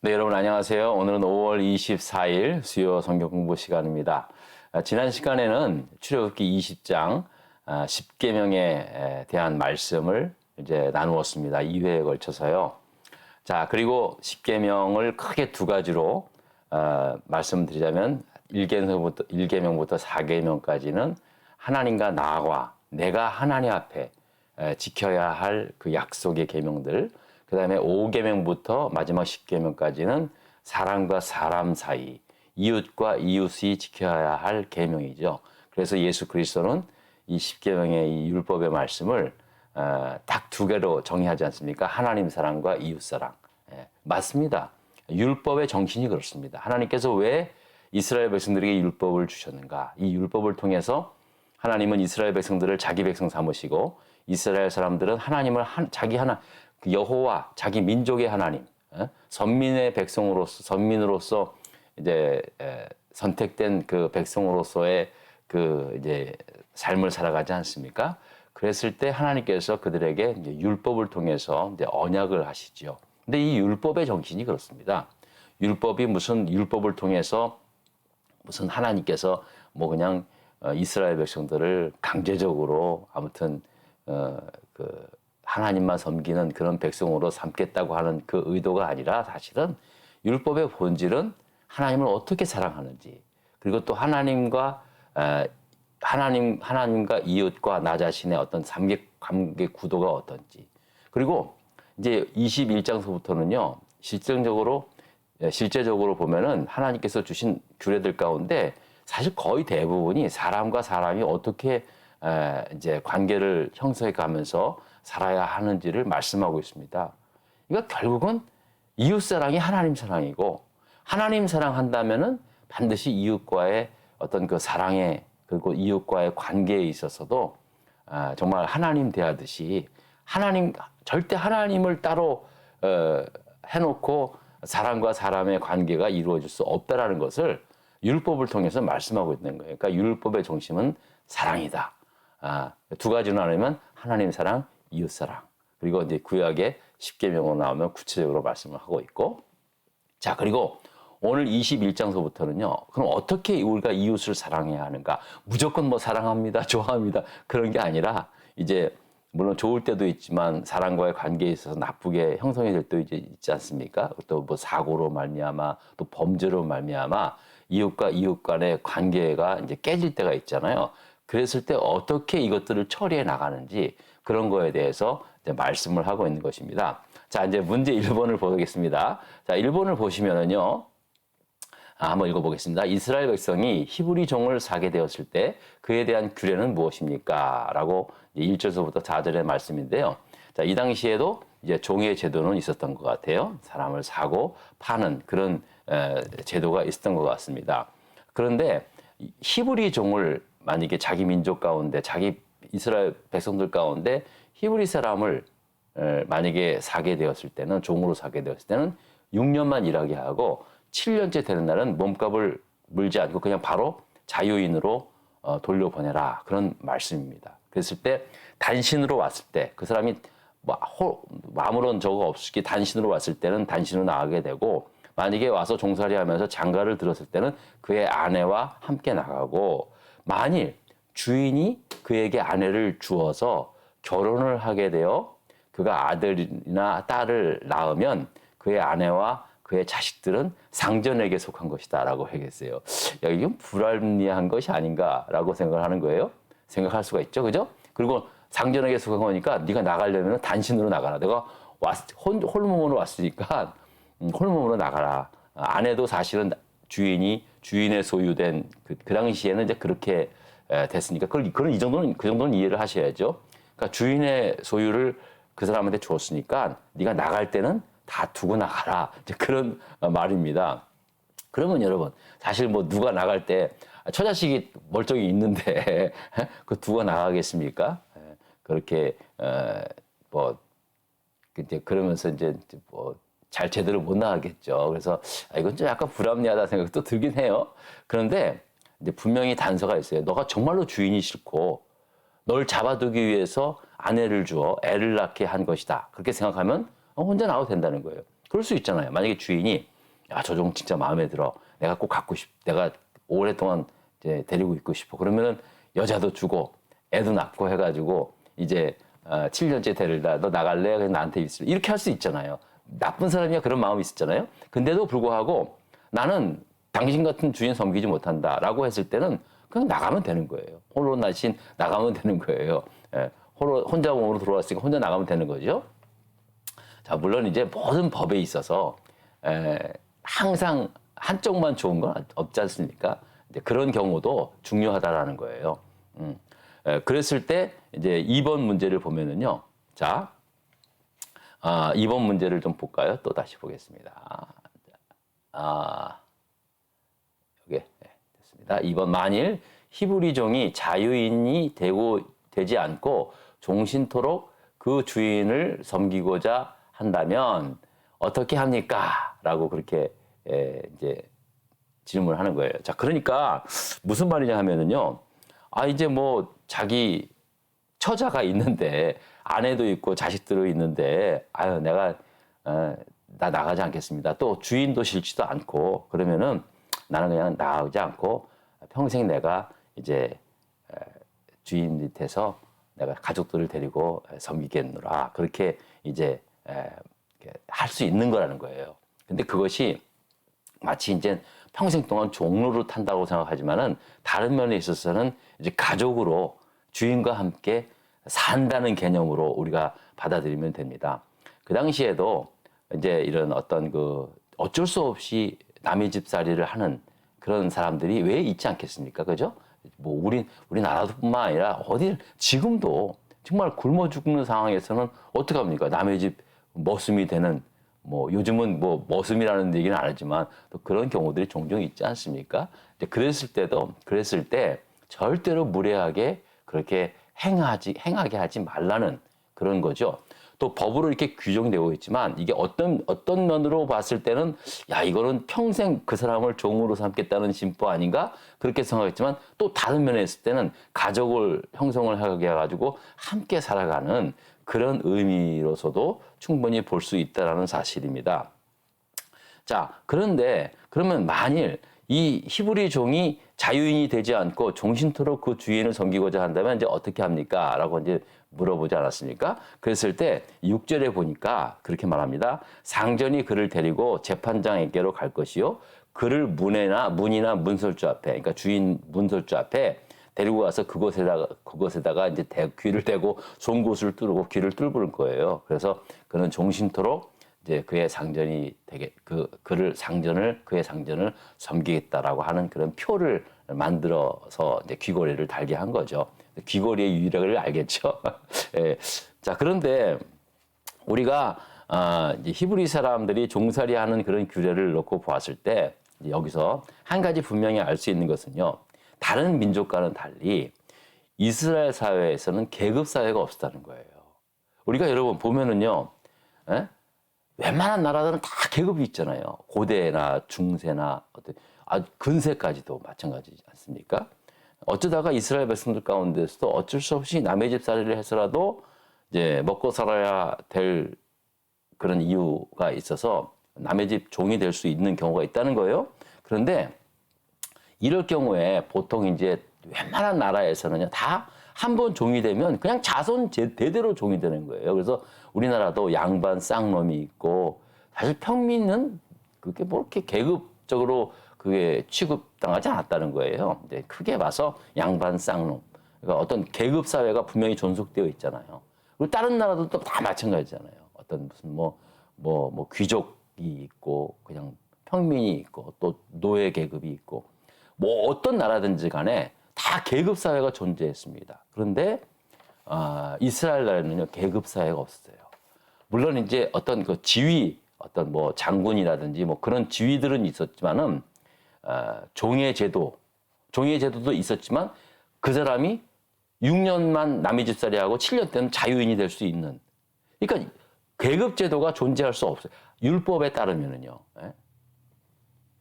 네, 여러분 안녕하세요. 오늘은 5월 24일 수요 성경 공부 시간입니다. 지난 시간에는 출애굽기 20장 10계명에 대한 말씀을 이제 나누었습니다. 2회에 걸쳐서요. 자, 그리고 10계명을 크게 두 가지로 말씀드리자면 1계명부터 4계명까지는 하나님과 나와 내가 하나님 앞에 지켜야 할 그 약속의 계명들, 그 다음에 5계명부터 마지막 10계명까지는 사람과 사람 사이, 이웃과 이웃이 지켜야 할 계명이죠. 그래서 예수 그리스도는 이 10계명의 이 율법의 말씀을 딱 두 개로 정의하지 않습니까? 하나님 사랑과 이웃 사랑. 맞습니다. 율법의 정신이 그렇습니다. 하나님께서 왜 이스라엘 백성들에게 율법을 주셨는가? 이 율법을 통해서 하나님은 이스라엘 백성들을 자기 백성 삼으시고 이스라엘 사람들은 하나님을 자기 여호와 자기 민족의 하나님, 선민의 백성으로서 선민으로서 이제 선택된 그 백성으로서의 그 이제 삶을 살아가지 않습니까? 그랬을 때 하나님께서 그들에게 이제 율법을 통해서 이제 언약을 하시죠. 근데 이 율법의 정신이 그렇습니다. 율법이 무슨 율법을 통해서 무슨 하나님께서 뭐 그냥 이스라엘 백성들을 강제적으로 아무튼 그 하나님만 섬기는 그런 백성으로 삼겠다고 하는 그 의도가 아니라 사실은 율법의 본질은 하나님을 어떻게 사랑하는지, 그리고 또 하나님과 이웃과 나 자신의 어떤 관계 구도가 어떤지, 그리고 이제 21장서부터는요 실제적으로 보면은 하나님께서 주신 규례들 가운데 사실 거의 대부분이 사람과 사람이 어떻게 이제 관계를 형성해 가면서 살아야 하는지를 말씀하고 있습니다. 그러니까 결국은 이웃 사랑이 하나님 사랑이고, 하나님 사랑한다면은 반드시 이웃과의 어떤 그 사랑에, 그리고 이웃과의 관계에 있어서도 정말 하나님 대하듯이 절대 하나님을 따로 해놓고 사람과 사람의 관계가 이루어질 수 없다라는 것을 율법을 통해서 말씀하고 있는 거예요. 그러니까 율법의 중심은 사랑이다. 두 가지로 나누면 하나님 사랑, 이웃 사랑. 그리고 이제 구약의 10계명으로 나오면 구체적으로 말씀을 하고 있고. 자, 그리고 오늘 21장서부터는요. 그럼 어떻게 우리가 이웃을 사랑해야 하는가? 무조건 뭐 사랑합니다, 좋아합니다. 그런 게 아니라 이제 물론 좋을 때도 있지만 사람과의 관계에 있어서 나쁘게 형성이 될 때도 이제 있지 않습니까? 또 뭐 사고로 말미암아 또 범죄로 말미암아 이웃과 이웃 간의 관계가 이제 깨질 때가 있잖아요. 그랬을 때 어떻게 이것들을 처리해 나가는지 그런 거에 대해서 이제 말씀을 하고 있는 것입니다. 자, 이제 문제 1번을 보겠습니다. 자, 1번을 보시면은요. 한번 읽어보겠습니다. 이스라엘 백성이 히브리 종을 사게 되었을 때 그에 대한 규례는 무엇입니까? 라고 1절서부터 4절의 말씀인데요. 자, 이 당시에도 이제 종의 제도는 있었던 것 같아요. 사람을 사고 파는 그런 제도가 있었던 것 같습니다. 그런데 히브리 종을 만약에 자기 민족 가운데, 자기 이스라엘 백성들 가운데 히브리 사람을 만약에 사게 되었을 때는, 종으로 사게 되었을 때는 6년만 일하게 하고 7년째 되는 날은 몸값을 물지 않고 그냥 바로 자유인으로 돌려보내라, 그런 말씀입니다. 그랬을 때 단신으로 왔을 때 그 사람이 아무런 저거 없이 단신으로 왔을 때는 단신으로 나가게 되고, 만약에 와서 종살이 하면서 장가를 들었을 때는 그의 아내와 함께 나가고, 만일 주인이 그에게 아내를 주어서 결혼을 하게 되어 그가 아들이나 딸을 낳으면 그의 아내와 그의 자식들은 상전에게 속한 것이다 라고 하겠어요. 야, 이건 불합리한 것이 아닌가라고 생각을 하는 거예요. 생각할 수가 있죠, 그죠? 그리고 상전에게 속한 거니까 네가 나가려면 단신으로 나가라. 내가 홀몸으로 왔으니까 홀몸으로 나가라. 아내도 사실은 주인의 소유된 그 당시에는 이제 그렇게 됐으니까 그 정도는 이해를 하셔야죠. 그러니까 주인의 소유를 그 사람한테 줬으니까 네가 나갈 때는 다 두고 나가라. 이제 그런 말입니다. 그러면 여러분, 사실 뭐 누가 나갈 때 처자식이 멀쩡히 있는데 그 두고 나가겠습니까? 그렇게 뭐 이제 그러면서 이제 뭐 잘 제대로 못 나가겠죠. 그래서 이건 좀 약간 불합리하다 생각도 들긴 해요. 그런데 이제 분명히 단서가 있어요. 너가 정말로 주인이 싫고 널 잡아두기 위해서 아내를 주어 애를 낳게 한 것이다. 그렇게 생각하면 혼자 나와도 된다는 거예요. 그럴 수 있잖아요. 만약에 주인이 야, 저 종 진짜 마음에 들어. 내가 꼭 갖고 내가 오랫동안 이제 데리고 있고 싶어. 그러면은 여자도 주고 애도 낳고 해가지고 이제 7년째 데리다 너 나갈래? 그냥 나한테 있을래? 이렇게 할 수 있잖아요. 나쁜 사람이야 그런 마음이 있었잖아요. 근데도 불구하고 나는 당신 같은 주인 섬기지 못한다라고 했을 때는 그냥 나가면 되는 거예요. 홀로 나신 나가면 되는 거예요. 예, 혼자 몸으로 들어왔으니까 혼자 나가면 되는 거죠. 자, 물론 이제 모든 법에 있어서 항상 한쪽만 좋은 건 없지 않습니까? 이제 그런 경우도 중요하다라는 거예요. 그랬을 때 이제 2번 문제를 보면은요. 자, 2번 문제를 좀 볼까요? 또 다시 보겠습니다. 여기 됐습니다. 2번 만일 히브리 종이 자유인이 되지 않고 종신토록 그 주인을 섬기고자 한다면 어떻게 합니까? 라고 그렇게 이제 질문을 하는 거예요. 자, 그러니까 무슨 말이냐 하면은요. 이제 뭐 자기 처자가 있는데 아내도 있고 자식들도 있는데 내가 나 나가지 않겠습니다. 또 주인도 싫지도 않고 그러면은 나는 그냥 나가지 않고 평생 내가 이제 주인 밑에서 내가 가족들을 데리고 섬기겠노라. 그렇게 이제 할 수 있는 거라는 거예요. 근데 그것이 마치 이제 평생 동안 종로를 탄다고 생각하지만은 다른 면에 있어서는 이제 가족으로 주인과 함께 산다는 개념으로 우리가 받아들이면 됩니다. 그 당시에도 이제 이런 어떤 어쩔 수 없이 남의 집살이를 하는 그런 사람들이 왜 있지 않겠습니까? 그죠? 뭐 우리나라뿐만 아니라 지금도 정말 굶어 죽는 상황에서는 어떻게 합니까? 남의 집 머슴이 되는 뭐 요즘은 뭐 머슴이라는 얘기는 안 하지만 또 그런 경우들이 종종 있지 않습니까? 그랬을 때 절대로 무례하게 그렇게 행하게 하지 말라는 그런 거죠. 또 법으로 이렇게 규정되고 있지만 이게 어떤 면으로 봤을 때는 야, 이거는 평생 그 사람을 종으로 삼겠다는 심보 아닌가? 그렇게 생각했지만 또 다른 면에 있을 때는 가족을 형성을 하게 해가지고 함께 살아가는 그런 의미로서도 충분히 볼 수 있다는 사실입니다. 자, 그런데 그러면 만일 이 히브리 종이 자유인이 되지 않고 종신토록 그 주인을 섬기고자 한다면 이제 어떻게 합니까? 라고 이제 물어보지 않았습니까? 그랬을 때 6절에 보니까 그렇게 말합니다. 상전이 그를 데리고 재판장에게로 갈 것이요. 그를 문이나 문설주 앞에, 그러니까 주인 문설주 앞에 데리고 가서 그곳에다가 이제 귀를 대고 송곳을 뚫고 귀를 뚫을 거예요. 그래서 그는 종신토록 이제 그의 상전이 되게 그의 상전을 섬기겠다라고 하는 그런 표를 만들어서 이제 귀걸이를 달게 한 거죠. 귀걸이의 유래를 알겠죠. 예. 자, 그런데 우리가 이제 히브리 사람들이 종살이하는 그런 규례를 놓고 보았을 때 여기서 한 가지 분명히 알 수 있는 것은요. 다른 민족과는 달리 이스라엘 사회에서는 계급 사회가 없었다는 거예요. 우리가 여러분 보면은요. 웬만한 나라들은 다 계급이 있잖아요. 고대나 중세나 근세까지도 마찬가지지 않습니까? 어쩌다가 이스라엘 백성들 가운데서도 어쩔 수 없이 남의 집 살이를 해서라도 이제 먹고 살아야 될 그런 이유가 있어서 남의 집 종이 될 수 있는 경우가 있다는 거예요. 그런데 이럴 경우에 보통 이제 웬만한 나라에서는요, 다 한 번 종이 되면 그냥 자손 대대로 종이 되는 거예요. 그래서 우리나라도 양반 쌍놈이 있고, 사실 평민은 그게 뭐 이렇게 계급적으로 그게 취급당하지 않았다는 거예요. 근데 크게 봐서 양반 쌍놈. 그러니까 어떤 계급 사회가 분명히 존속되어 있잖아요. 그리고 다른 나라도 또 다 마찬가지잖아요. 어떤 무슨 귀족이 있고, 그냥 평민이 있고, 또 노예 계급이 있고, 뭐 어떤 나라든지 간에 다 계급 사회가 존재했습니다. 그런데 이스라엘 나라는요 계급 사회가 없었어요. 물론 이제 어떤 그 지위, 어떤 뭐 장군이라든지 뭐 그런 지위들은 있었지만은 종의 제도도 있었지만 그 사람이 6년만 남의 집살이하고 7년 때는 자유인이 될 수 있는. 그러니까 계급 제도가 존재할 수 없어요. 율법에 따르면은요.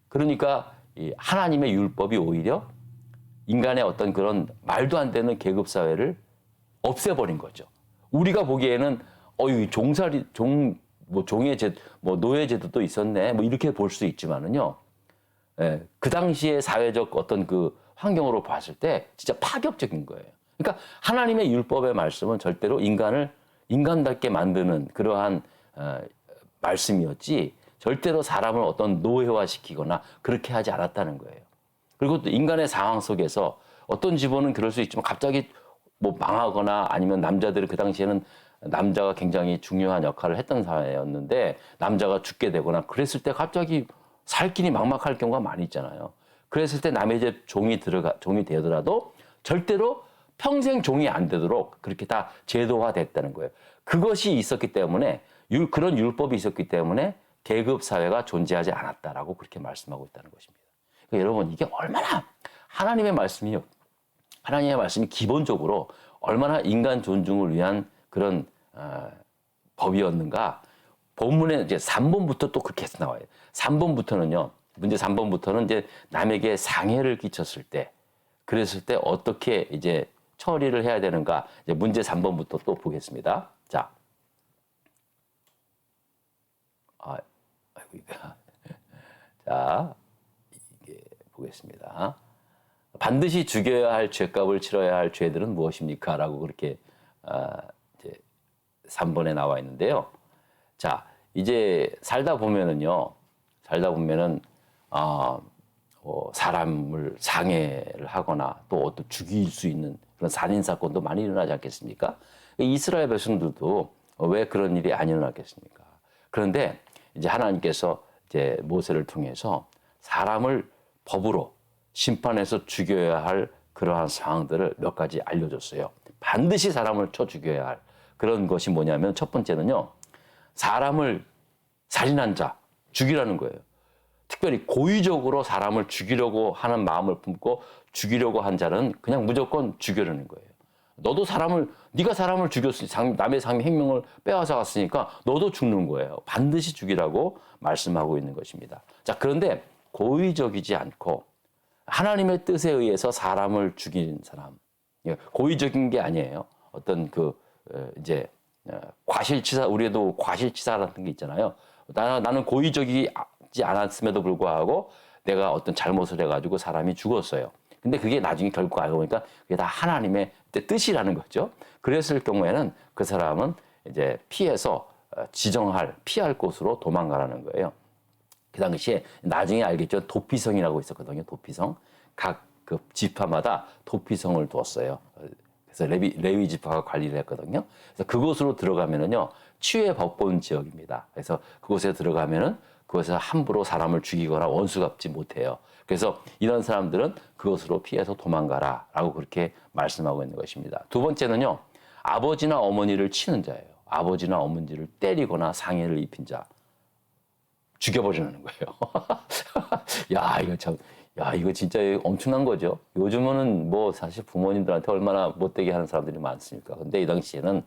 그러니까 이 하나님의 율법이 오히려 인간의 어떤 그런 말도 안 되는 계급 사회를 없애버린 거죠. 우리가 보기에는 종 뭐 종의 제, 뭐 노예 제도도 있었네. 뭐 이렇게 볼 수 있지만은요. 예, 그 당시의 사회적 어떤 그 환경으로 봤을 때 진짜 파격적인 거예요. 그러니까 하나님의 율법의 말씀은 절대로 인간을 인간답게 만드는 그러한 말씀이었지 절대로 사람을 어떤 노예화시키거나 그렇게 하지 않았다는 거예요. 그리고 또 인간의 상황 속에서 어떤 집안은 그럴 수 있지만 갑자기 뭐 망하거나 아니면 남자들은 그 당시에는 남자가 굉장히 중요한 역할을 했던 사회였는데 남자가 죽게 되거나 그랬을 때 갑자기 살 길이 막막할 경우가 많이 있잖아요. 그랬을 때 남의 집 종이 되더라도 절대로 평생 종이 안 되도록 그렇게 다 제도화됐다는 거예요. 그것이 있었기 때문에 그런 율법이 있었기 때문에 계급 사회가 존재하지 않았다라고 그렇게 말씀하고 있다는 것입니다. 그러니까 여러분 이게 얼마나 하나님의 말씀이 기본적으로 얼마나 인간 존중을 위한 그런 법이었는가. 본문에 이제 3번부터 또 그렇게 해서 나와요. 3번부터는요. 문제 3번부터는 이제 남에게 상해를 끼쳤을 때, 그랬을 때 어떻게 이제 처리를 해야 되는가. 이제 문제 3번부터 또 보겠습니다. 자, 자, 이게 보겠습니다. 반드시 죽여야 할 죄값을 치러야 할 죄들은 무엇입니까? 라고 그렇게 이제 3번에 나와 있는데요. 자, 이제 살다 보면은 사람을 상해를 하거나 또 어떤 죽일 수 있는 그런 살인 사건도 많이 일어나지 않겠습니까? 이스라엘 백성들도 왜 그런 일이 안 일어났겠습니까? 그런데 이제 하나님께서 이제 모세를 통해서 사람을 법으로 심판해서 죽여야 할 그러한 상황들을 몇 가지 알려줬어요. 반드시 사람을 쳐 죽여야 할 그런 것이 뭐냐면 첫 번째는요. 사람을 살인한 자, 죽이라는 거예요. 특별히 고의적으로 사람을 죽이려고 하는 마음을 품고 죽이려고 한 자는 그냥 무조건 죽여라는 거예요. 네가 사람을 죽였으니 남의 생명을 빼앗아 갔으니까 너도 죽는 거예요. 반드시 죽이라고 말씀하고 있는 것입니다. 자, 그런데 고의적이지 않고 하나님의 뜻에 의해서 사람을 죽인 사람, 고의적인 게 아니에요. 어떤 이제 과실치사, 우리도 과실치사 같은 게 있잖아요. 나는 고의적이지 않았음에도 불구하고 내가 어떤 잘못을 해가지고 사람이 죽었어요. 근데 그게 나중에 결국 알고 보니까 그게 다 하나님의 뜻이라는 거죠. 그랬을 경우에는 그 사람은 이제 피할 곳으로 도망가라는 거예요. 그 당시에 나중에 알겠죠. 도피성이라고 있었거든요. 도피성. 각 그 지파마다 도피성을 두었어요. 그래서 레위 지파가 관리를 했거든요. 그래서 그곳으로 들어가면은요, 치유의 법본 지역입니다. 그래서 그곳에 들어가면은 그곳에서 함부로 사람을 죽이거나 원수 갚지 못해요. 그래서 이런 사람들은 그것으로 피해서 도망가라라고 그렇게 말씀하고 있는 것입니다. 두 번째는요, 아버지나 어머니를 치는 자예요. 아버지나 어머니를 때리거나 상해를 입힌 자. 죽여버리는 거예요. 이거 진짜 엄청난 거죠. 요즘은 뭐 사실 부모님들한테 얼마나 못되게 하는 사람들이 많습니까? 근데 이 당시에는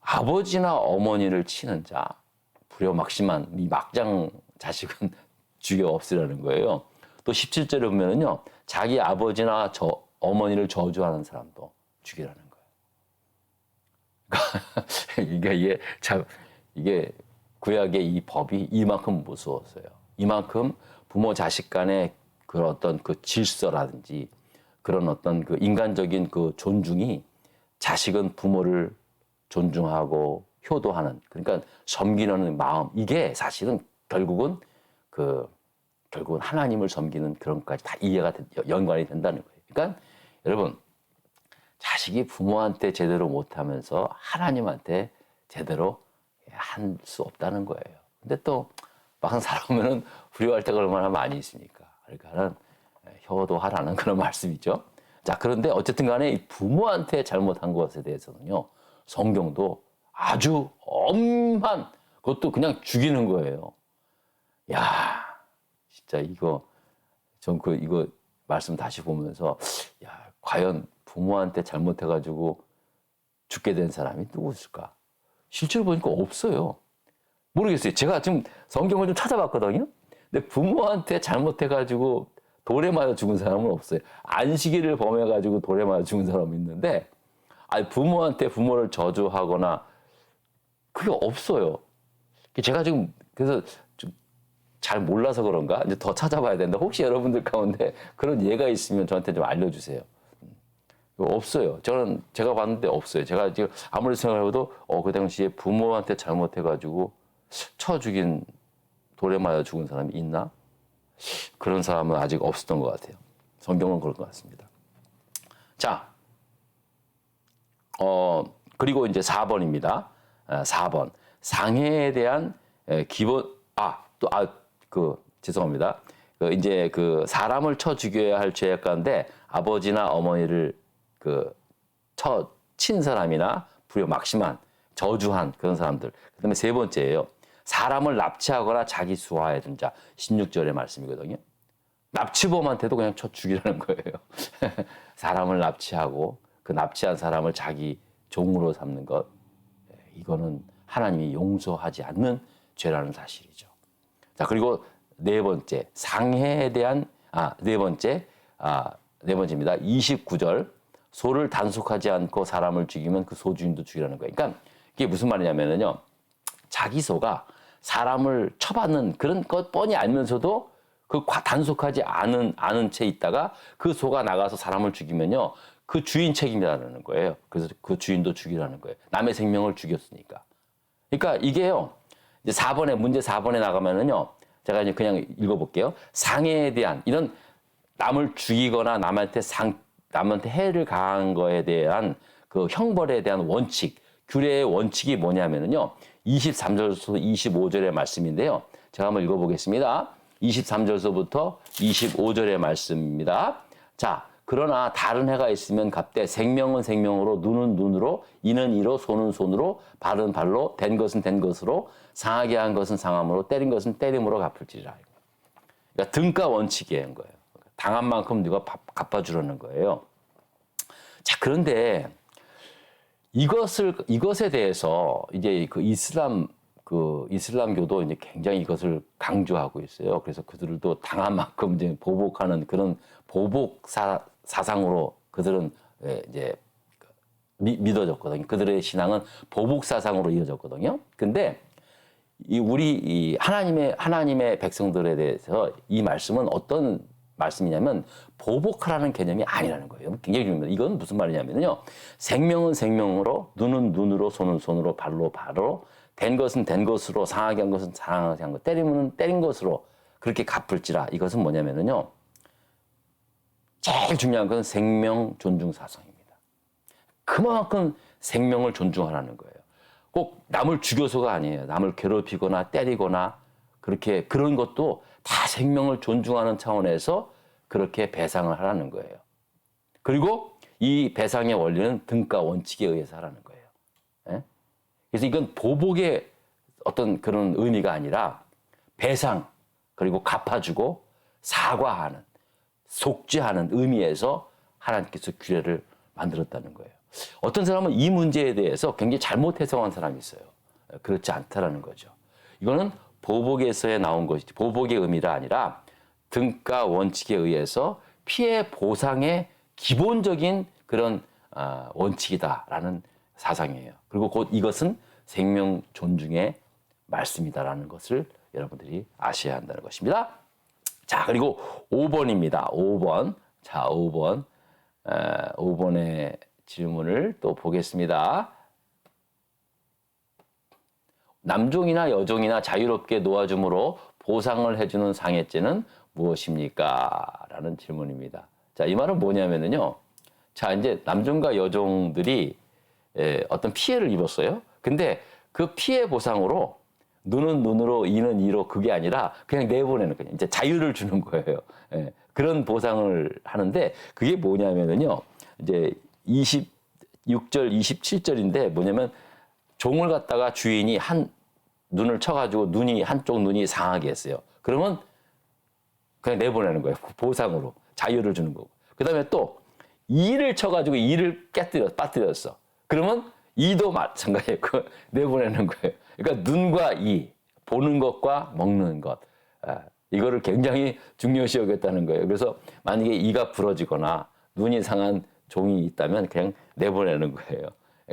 아버지나 어머니를 치는 자, 불효막심한 이 막장 자식은 죽여 없으라는 거예요. 또 17절에 보면은요, 자기 아버지나 어머니를 저주하는 사람도 죽이라는 거예요. 이게 구약의 이 법이 이만큼 무서웠어요. 이만큼 부모 자식 간의 그런 어떤 그 질서라든지 그런 어떤 그 인간적인 그 존중이 자식은 부모를 존중하고 효도하는, 그러니까 섬기는 마음, 이게 사실은 결국은 하나님을 섬기는 그런 것까지 다 연관이 된다는 거예요. 그러니까 여러분, 자식이 부모한테 제대로 못하면서 하나님한테 제대로 할 수 없다는 거예요. 근데 또 막상 살아보면은 불효할 때가 얼마나 많이 있습니까? 그러니까는 효도하라는 그런 말씀이죠. 자, 그런데 어쨌든 간에 이 부모한테 잘못한 것에 대해서는요, 성경도 아주 엄한, 그것도 그냥 죽이는 거예요. 야, 진짜 이거 말씀 다시 보면서, 과연 부모한테 잘못해가지고 죽게 된 사람이 누구일까? 실제로 보니까 없어요. 모르겠어요. 제가 지금 성경을 좀 찾아봤거든요. 근데 부모한테 잘못해가지고 돌에 맞아 죽은 사람은 없어요. 안식일을 범해가지고 돌에 맞아 죽은 사람은 있는데, 부모한테 부모를 저주하거나 그게 없어요. 제가 지금 그래서 좀 잘 몰라서 그런가 이제 더 찾아봐야 된다. 혹시 여러분들 가운데 그런 예가 있으면 저한테 좀 알려주세요. 없어요. 제가 봤는데 없어요. 제가 지금 아무리 생각해도 그 당시에 부모한테 잘못해가지고 쳐 죽인 돌에 맞아 죽은 사람이 있나? 그런 사람은 아직 없었던 것 같아요. 성경은 그럴 것 같습니다. 자, 그리고 이제 4번입니다. 4번. 상해에 대한 기본, 죄송합니다. 이제 사람을 쳐 죽여야 할 죄악 가운데 아버지나 어머니를 친 사람이나 불효 막심한, 저주한 그런 사람들. 그 다음에 세 번째예요. 사람을 납치하거나 자기 수하에 둔 자. 16절의 말씀이거든요. 납치범한테도 그냥 쳐 죽이라는 거예요. 사람을 납치하고 그 납치한 사람을 자기 종으로 삼는 것. 이거는 하나님이 용서하지 않는 죄라는 사실이죠. 자, 그리고 네 번째. 상해에 대한, 네 번째입니다. 29절. 소를 단속하지 않고 사람을 죽이면 그 소주인도 죽이라는 거예요. 그러니까 이게 무슨 말이냐면요. 자기 소가 사람을 쳐받는 그런 것 뻔히 알면서도 단속하지 않은 채 있다가 그 소가 나가서 사람을 죽이면요. 그 주인 책임이라는 거예요. 그래서 그 주인도 죽이라는 거예요. 남의 생명을 죽였으니까. 그러니까 이게요. 이제 문제 4번에 나가면은요. 제가 이제 그냥 읽어볼게요. 상해에 대한 이런 남을 죽이거나 남한테 해를 가한 거에 대한 그 형벌에 대한 원칙, 규례의 원칙이 뭐냐면요. 23절부터 25절의 말씀인데요. 제가 한번 읽어보겠습니다. 23절서부터 25절의 말씀입니다. 자, 그러나 다른 해가 있으면 갚되 생명은 생명으로, 눈은 눈으로, 이는 이로, 손은 손으로, 발은 발로, 된 것은 된 것으로, 상하게 한 것은 상함으로, 때린 것은 때림으로 갚을지라. 그러니까 등가 원칙이인 거예요. 당한 만큼 누가 갚아주라는 거예요. 자, 그런데 이것에 대해서 이제 이슬람교도 이제 굉장히 이것을 강조하고 있어요. 그래서 그들도 당한 만큼 이제 보복하는 그런 사상으로 그들은 이제 믿어졌거든요. 그들의 신앙은 보복 사상으로 이어졌거든요. 근데 우리 하나님의 백성들에 대해서 이 말씀은 어떤 말씀이냐면 보복하라는 개념이 아니라는 거예요. 굉장히 중요합니다. 이건 무슨 말이냐면요. 생명은 생명으로, 눈은 눈으로, 손은 손으로, 발로 발로, 된 것은 된 것으로, 상하게 한 것은 상하게 한 것, 때리면 때린 것으로 그렇게 갚을지라. 이것은 뭐냐면요. 제일 중요한 것은 생명 존중 사상입니다. 그만큼 생명을 존중하라는 거예요. 꼭 남을 죽여서가 아니에요. 남을 괴롭히거나 때리거나 그런 것도 다 생명을 존중하는 차원에서 그렇게 배상을 하라는 거예요. 그리고 이 배상의 원리는 등가 원칙에 의해서 하라는 거예요. 예? 그래서 이건 보복의 어떤 그런 의미가 아니라 배상, 그리고 갚아주고 사과하는, 속죄하는 의미에서 하나님께서 규례를 만들었다는 거예요. 어떤 사람은 이 문제에 대해서 굉장히 잘못 해석한 사람이 있어요. 그렇지 않다라는 거죠. 이거는 보복에서 나온 것이지, 보복의 의미가 아니라 등가 원칙에 의해서 피해 보상의 기본적인 그런 원칙이다라는 사상이에요. 그리고 곧 이것은 생명 존중의 말씀이다라는 것을 여러분들이 아셔야 한다는 것입니다. 자, 그리고 5번입니다. 5번. 자, 5번의 질문을 또 보겠습니다. 남종이나 여종이나 자유롭게 놓아줌으로 보상을 해주는 상해죄는 무엇입니까? 라는 질문입니다. 자, 이 말은 뭐냐면요. 자, 이제 남종과 여종들이 어떤 피해를 입었어요. 근데 그 피해 보상으로 눈은 눈으로, 이는 이로 그게 아니라 그냥 내보내는 거예요. 이제 자유를 주는 거예요. 그런 보상을 하는데 그게 뭐냐면요. 이제 26절, 27절인데 뭐냐면 종을 갖다가 주인이 눈을 쳐가지고 한쪽 눈이 상하게 했어요. 그러면 그냥 내보내는 거예요. 보상으로. 자유를 주는 거고. 그 다음에 또 이를 쳐가지고 이를 빠뜨렸어. 그러면 이도 마찬가지예요. 내보내는 거예요. 그러니까 눈과 이, 보는 것과 먹는 것. 이거를 굉장히 중요시 여겼다는 거예요. 그래서 만약에 이가 부러지거나 눈이 상한 종이 있다면 그냥 내보내는 거예요.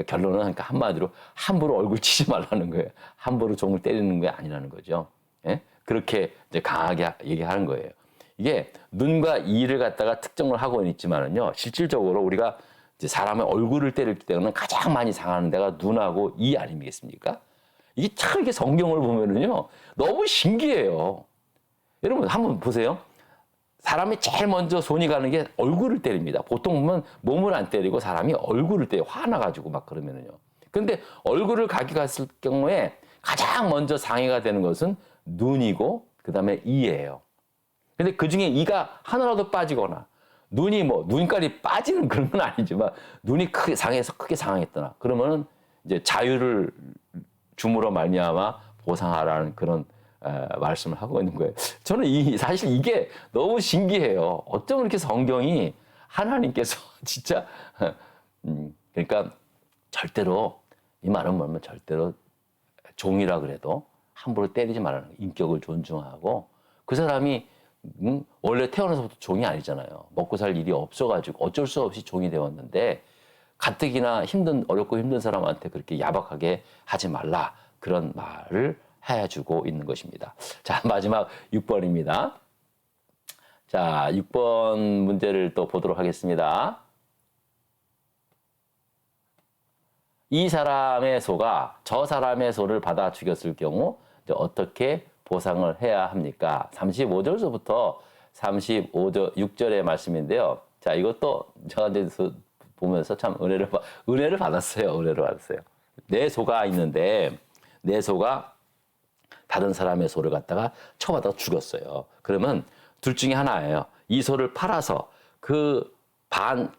결론은 그러니까 한마디로 함부로 얼굴 치지 말라는 거예요. 함부로 종을 때리는 게 아니라는 거죠. 예? 그렇게 이제 강하게 얘기하는 거예요. 이게 눈과 이를 갖다가 특정을 하고 있지만은요, 실질적으로 우리가 이제 사람의 얼굴을 때릴 때는 가장 많이 상하는 데가 눈하고 이 아니겠습니까? 이게 참 이게 성경을 보면은요, 너무 신기해요. 여러분 한번 보세요. 사람이 제일 먼저 손이 가는 게 얼굴을 때립니다. 보통 보면 몸을 안 때리고 사람이 얼굴을 때려 화나가지고 막 그러면은요. 근데 얼굴을 가게 갔을 경우에 가장 먼저 상해가 되는 것은 눈이고 그다음에 이예요. 근데 그 중에 이가 하나라도 빠지거나 눈이 뭐 눈깔이 빠지는 그런 건 아니지만 눈이 크게 상해서 크게 상했더나 그러면은 이제 자유를 줌으로 말미암아 보상하라는 그런 말씀을 하고 있는 거예요. 저는 사실 이게 너무 신기해요. 어쩌면 이렇게 성경이 하나님께서 진짜 그러니까 절대로 이 말은 뭐냐면 절대로 종이라 그래도 함부로 때리지 말라는 거예요. 인격을 존중하고 그 사람이 원래 태어나서부터 종이 아니잖아요. 먹고 살 일이 없어가지고 어쩔 수 없이 종이 되었는데 가뜩이나 어렵고 힘든 사람한테 그렇게 야박하게 하지 말라 그런 말을 해주고 있는 것입니다. 자, 마지막 6번입니다. 자, 6번 문제를 또 보도록 하겠습니다. 이 사람의 소가 저 사람의 소를 받아 죽였을 경우 어떻게 보상을 해야 합니까? 35절서부터 6절의 말씀인데요. 자, 이것도 제가 이제 보면서 참 은혜를 받았어요. 은혜를 받았어요. 내 소가 있는데 내 소가 다른 사람의 소를 갖다가 쳐받아 죽였어요. 그러면 둘 중에 하나예요. 이 소를 팔아서 판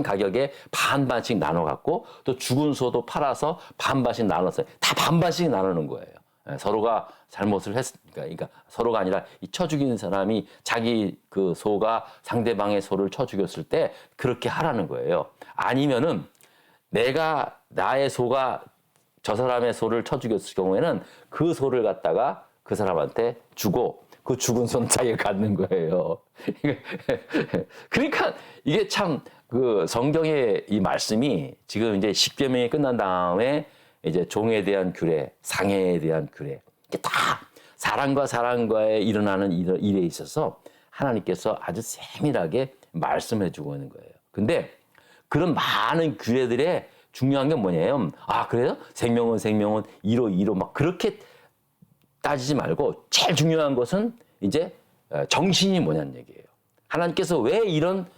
가격에 반반씩 나눠 갖고 또 죽은 소도 팔아서 반반씩 나눠서 다 반반씩 나누는 거예요. 서로가 잘못을 했으니까. 그러니까 서로가 아니라 이 쳐 죽이는 사람이 자기 그 소가 상대방의 소를 쳐 죽였을 때 그렇게 하라는 거예요. 아니면은 나의 소가 저 사람의 소를 쳐 죽였을 경우에는 그 소를 갖다가 그 사람한테 주고 그 죽은 소는 자기가 갖는 거예요. 그러니까 이게 참 그 성경의 이 말씀이 지금 이제 십계명이 끝난 다음에 이제 종에 대한 규례, 상해에 대한 규례, 이게 다 사람과 사람과의 일어나는 일에 있어서 하나님께서 아주 세밀하게 말씀해 주고 있는 거예요. 근데 그런 많은 규례들의 중요한 게 뭐냐면, 그래요? 생명은 이로 막 그렇게 따지지 말고 제일 중요한 것은 이제 정신이 뭐냐는 얘기예요. 하나님께서 왜 이런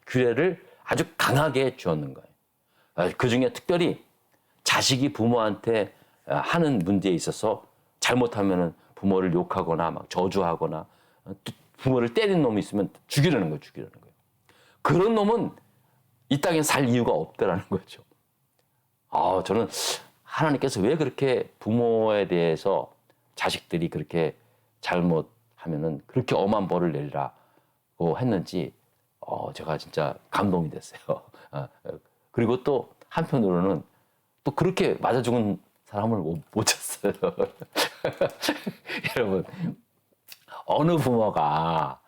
규례를 아주 강하게 주었는 거예요. 그 중에 특별히 자식이 부모한테 하는 문제에 있어서 잘못하면은 부모를 욕하거나 막 저주하거나 부모를 때리는 놈이 있으면 죽이려는 거예요. 그런 놈은 이 땅에 살 이유가 없다라는 거죠. 저는 하나님께서 왜 그렇게 부모에 대해서 자식들이 그렇게 잘못하면은 그렇게 엄한 벌을 내리라고 했는지 제가 진짜 감동이 됐어요. 그리고 또 한편으로는 또 그렇게 맞아 죽은 사람을 못 쳤어요. 여러분, 어느 부모가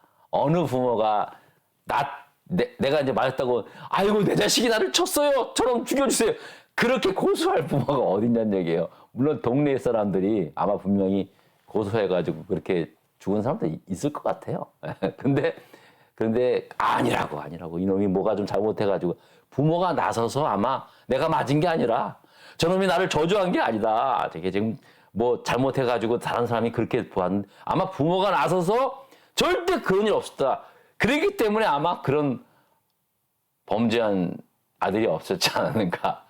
내가 이제 맞았다고 아이고 내 자식이 나를 쳤어요. 저럼 죽여주세요. 그렇게 고소할 부모가 어딨냐는 얘기예요. 물론 동네 사람들이 아마 분명히 고소해가지고 그렇게 죽은 사람도 있을 것 같아요. 근데 아니라고 이놈이 뭐가 좀 잘못해가지고 부모가 나서서 아마 내가 맞은 게 아니라 저놈이 나를 저주한 게 아니다. 되게 지금 뭐 잘못해가지고 다른 사람이 그렇게 보았는데 아마 부모가 나서서 절대 그런 일 없었다. 그렇기 때문에 아마 그런 범죄한 아들이 없었지 않았는가.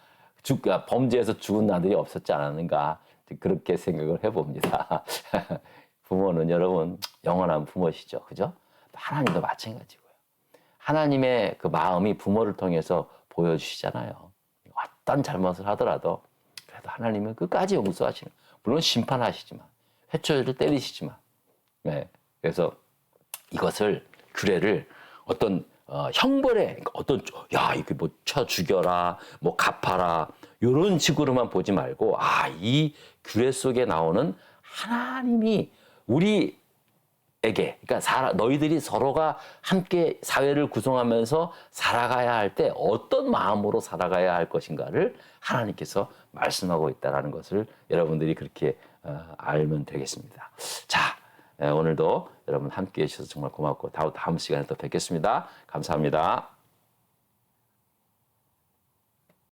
범죄에서 죽은 아들이 없었지 않았는가. 그렇게 생각을 해봅니다. 부모는 여러분 영원한 부모시죠. 그죠? 하나님도 마찬가지고요. 하나님의 그 마음이 부모를 통해서 보여주시잖아요. 어떤 잘못을 하더라도 그래도 하나님은 끝까지 용서하시는. 물론 심판하시지만 회초리를 때리시지만. 네. 그래서 이것을 규례를 어떤 형벌에 이게 뭐 쳐 죽여라, 뭐 갚아라 이런 식으로만 보지 말고 이 규례 속에 나오는 하나님이 우리 그러니까 너희들이 서로가 함께 사회를 구성하면서 살아가야 할 때 어떤 마음으로 살아가야 할 것인가를 하나님께서 말씀하고 있다는 것을 여러분들이 그렇게 알면 되겠습니다. 자, 오늘도 여러분 함께 해주셔서 정말 고맙고 다음 시간에 또 뵙겠습니다. 감사합니다.